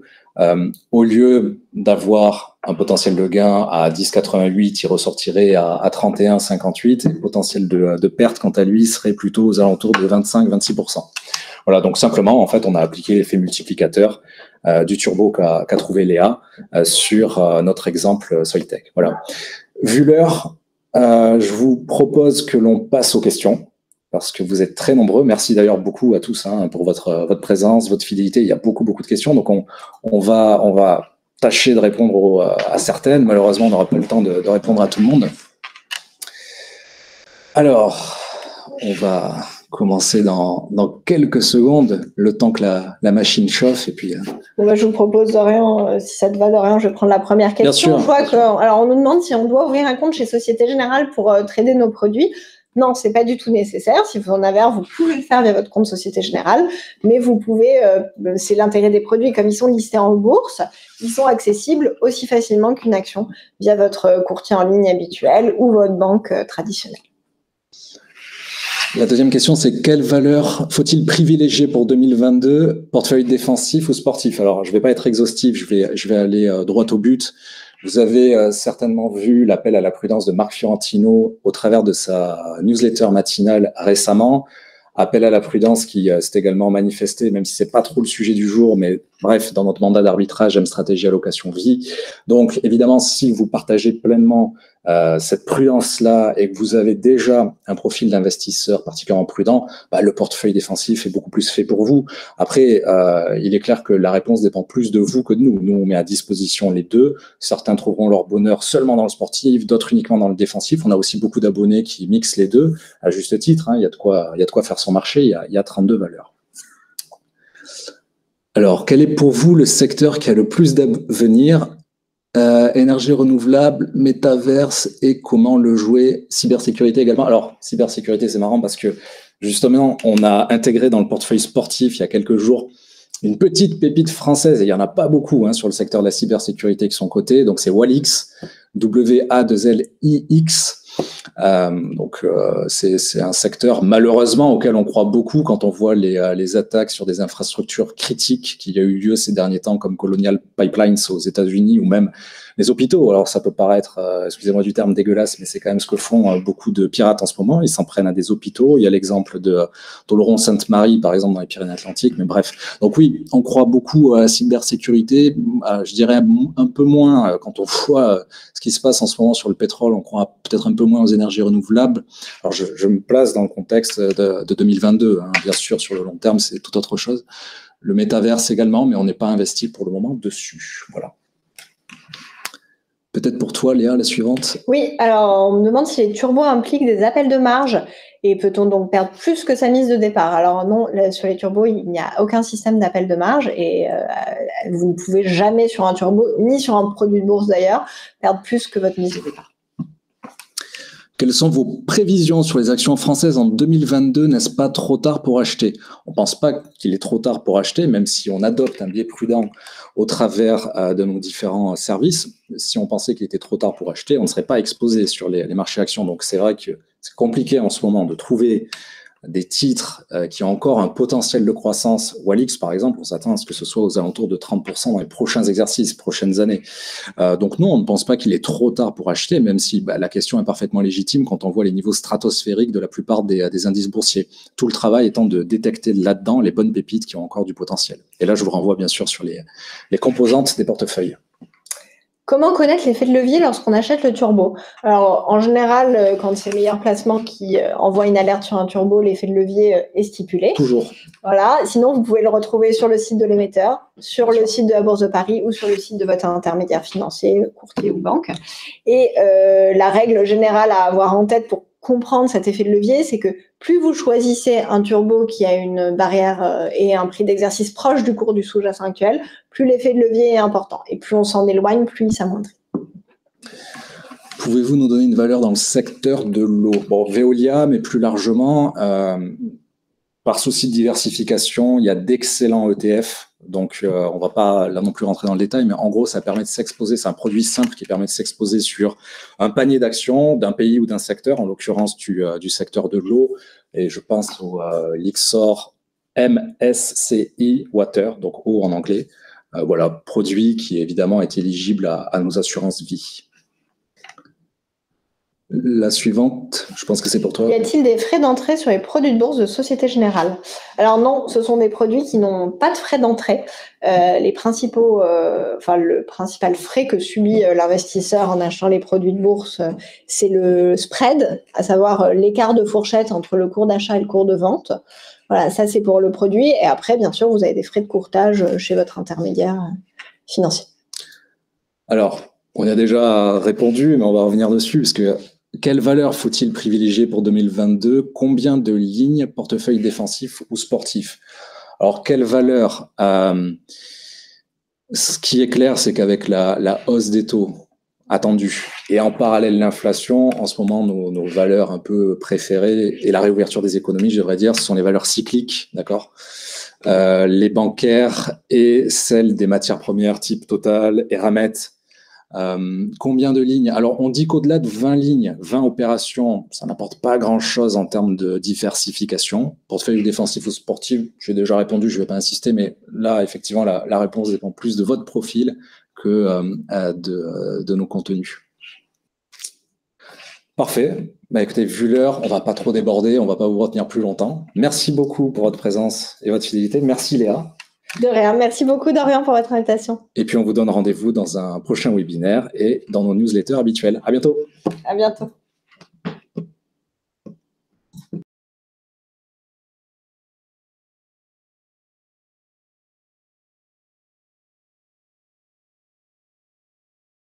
A: Au lieu d'avoir un potentiel de gain à 10,88, il ressortirait à 31,58 et le potentiel de perte, quant à lui, serait plutôt aux alentours de 25-26%. Voilà, donc simplement, en fait, on a appliqué l'effet multiplicateur du turbo qu'a trouvé Léa sur notre exemple Soitec. Voilà. Vu l'heure, je vous propose que l'on passe aux questions, parce que vous êtes très nombreux. Merci d'ailleurs beaucoup à tous pour votre présence, votre fidélité. Il y a beaucoup de questions, donc on va tâcher de répondre à certaines. Malheureusement, on n'aura pas le temps de répondre à tout le monde. Alors, on va commencer dans quelques secondes, le temps que la machine chauffe. Et puis,
B: Bon, je vous propose, Dorian, si ça te va, Dorian, je vais prendre la première question.
A: Bien sûr.
B: Alors, on nous demande si on doit ouvrir un compte chez Société Générale pour trader nos produits. Non, c'est pas du tout nécessaire. Si vous en avez un, vous pouvez le faire via votre compte Société Générale, mais vous pouvez, c'est l'intérêt des produits, comme ils sont listés en bourse, ils sont accessibles aussi facilement qu'une action via votre courtier en ligne habituel ou votre banque traditionnelle.
A: La deuxième question, c'est quelle valeur faut-il privilégier pour 2022, portefeuille défensif ou sportif? Alors, je ne vais pas être exhaustif, je vais aller droit au but. Vous avez certainement vu l'appel à la prudence de Marc Fiorentino au travers de sa newsletter matinale récemment. Appel à la prudence qui s'est également manifesté, même si c'est pas trop le sujet du jour, mais bref, dans notre mandat d'arbitrage, M Stratégie Allocation Vie. Donc, évidemment, si vous partagez pleinement cette prudence-là et que vous avez déjà un profil d'investisseur particulièrement prudent, le portefeuille défensif est beaucoup plus fait pour vous. Après, il est clair que la réponse dépend plus de vous que de nous. Nous, on met à disposition les deux. Certains trouveront leur bonheur seulement dans le sportif, d'autres uniquement dans le défensif. On a aussi beaucoup d'abonnés qui mixent les deux, à juste titre. Il y a de quoi faire son marché. Il y a 32 valeurs. Alors, quel est pour vous le secteur qui a le plus d'avenir? Énergie renouvelable, métaverse et comment le jouer? Cybersécurité également. Alors, cybersécurité, c'est marrant parce que justement, on a intégré dans le portefeuille sportif il y a quelques jours une petite pépite française, et il n'y en a pas beaucoup sur le secteur de la cybersécurité qui sont cotés. Donc, c'est Walix, W-A-2-L-I-X. C'est un secteur malheureusement auquel on croit beaucoup quand on voit les attaques sur des infrastructures critiques qu'il y a eu lieu ces derniers temps comme Colonial Pipelines aux États-Unis ou même les hôpitaux. Alors ça peut paraître, excusez-moi du terme, dégueulasse, mais c'est quand même ce que font beaucoup de pirates en ce moment. Ils s'en prennent à des hôpitaux. Il y a l'exemple de Oloron-Sainte-Marie par exemple dans les Pyrénées-Atlantiques, mais bref. Donc oui, on croit beaucoup à la cybersécurité. Je dirais un peu moins quand on voit ce qui se passe en ce moment sur le pétrole. On croit peut-être un peu moins aux énergies renouvelables. Alors, je me place dans le contexte de 2022. Bien sûr, sur le long terme, c'est tout autre chose. Le métaverse également, mais on n'est pas investi pour le moment dessus. Voilà. Peut-être pour toi, Léa, la suivante.
B: Oui, alors on me demande si les turbos impliquent des appels de marge et peut-on donc perdre plus que sa mise de départ? Alors non, sur les turbos, il n'y a aucun système d'appel de marge et vous ne pouvez jamais sur un turbo, ni sur un produit de bourse d'ailleurs, perdre plus que votre mise de départ.
A: Quelles sont vos prévisions sur les actions françaises en 2022? N'est-ce pas trop tard pour acheter? On ne pense pas qu'il est trop tard pour acheter, même si on adopte un biais prudent au travers de nos différents services. Si on pensait qu'il était trop tard pour acheter, on ne serait pas exposé sur les marchés actions. Donc c'est vrai que c'est compliqué en ce moment de trouver des titres qui ont encore un potentiel de croissance. Walix, par exemple, on s'attend à ce que ce soit aux alentours de 30% dans les prochains exercices, prochaines années. Donc non, on ne pense pas qu'il est trop tard pour acheter, même si la question est parfaitement légitime quand on voit les niveaux stratosphériques de la plupart des indices boursiers. Tout le travail étant de détecter là-dedans les bonnes pépites qui ont encore du potentiel. Et là, je vous renvoie bien sûr sur les composantes des portefeuilles.
B: Comment connaître l'effet de levier lorsqu'on achète le turbo? Alors, en général, quand c'est le meilleur placement qui envoie une alerte sur un turbo, l'effet de levier est stipulé.
A: Toujours.
B: Voilà. Sinon, vous pouvez le retrouver sur le site de l'émetteur, sur le site de la Bourse de Paris ou sur le site de votre intermédiaire financier, courtier ou banque. Et la règle générale à avoir en tête pour comprendre cet effet de levier, c'est que plus vous choisissez un turbo qui a une barrière et un prix d'exercice proche du cours du sous-jacent actuel, plus l'effet de levier est important. Et plus on s'en éloigne, plus il s'amoindrit.
A: Pouvez-vous nous donner une valeur dans le secteur de l'eau? Bon, Veolia, mais plus largement, par souci de diversification, il y a d'excellents ETF. Donc, on ne va pas là non plus rentrer dans le détail, mais en gros, ça permet de s'exposer. C'est un produit simple qui permet de s'exposer sur un panier d'actions d'un pays ou d'un secteur, en l'occurrence du secteur de l'eau. Et je pense au Lyxor MSCI Water, donc eau en anglais. Voilà, produit qui évidemment est éligible à nos assurances vie. La suivante, je pense que c'est pour toi.
B: Y a-t-il des frais d'entrée sur les produits de bourse de Société Générale? Alors non, ce sont des produits qui n'ont pas de frais d'entrée. Le principal frais que subit l'investisseur en achetant les produits de bourse, c'est le spread, à savoir l'écart de fourchette entre le cours d'achat et le cours de vente. Voilà, ça c'est pour le produit. Et après, bien sûr, vous avez des frais de courtage chez votre intermédiaire financier.
A: Alors, on y a déjà répondu, mais on va revenir dessus, parce que quelle valeur faut-il privilégier pour 2022? Combien de lignes, portefeuille défensif ou sportif? Alors, quelle valeur? Ce qui est clair, c'est qu'avec la hausse des taux attendue et en parallèle l'inflation, en ce moment, nos valeurs un peu préférées et la réouverture des économies, je devrais dire, ce sont les valeurs cycliques, d'accord? Les bancaires et celles des matières premières type Total, Eramet. Combien de lignes? Alors, on dit qu'au-delà de 20 lignes, 20 opérations, ça n'apporte pas grand-chose en termes de diversification. Portefeuille défensif ou sportif, j'ai déjà répondu, je ne vais pas insister, mais là, effectivement, la réponse dépend plus de votre profil que de nos contenus. Parfait. Bah, écoutez, vu l'heure, on ne va pas trop déborder, on ne va pas vous retenir plus longtemps. Merci beaucoup pour votre présence et votre fidélité. Merci Léa.
B: De rien. Merci beaucoup Dorian pour votre invitation.
A: Et puis on vous donne rendez-vous dans un prochain webinaire et dans nos newsletters habituels. À bientôt.
B: À bientôt.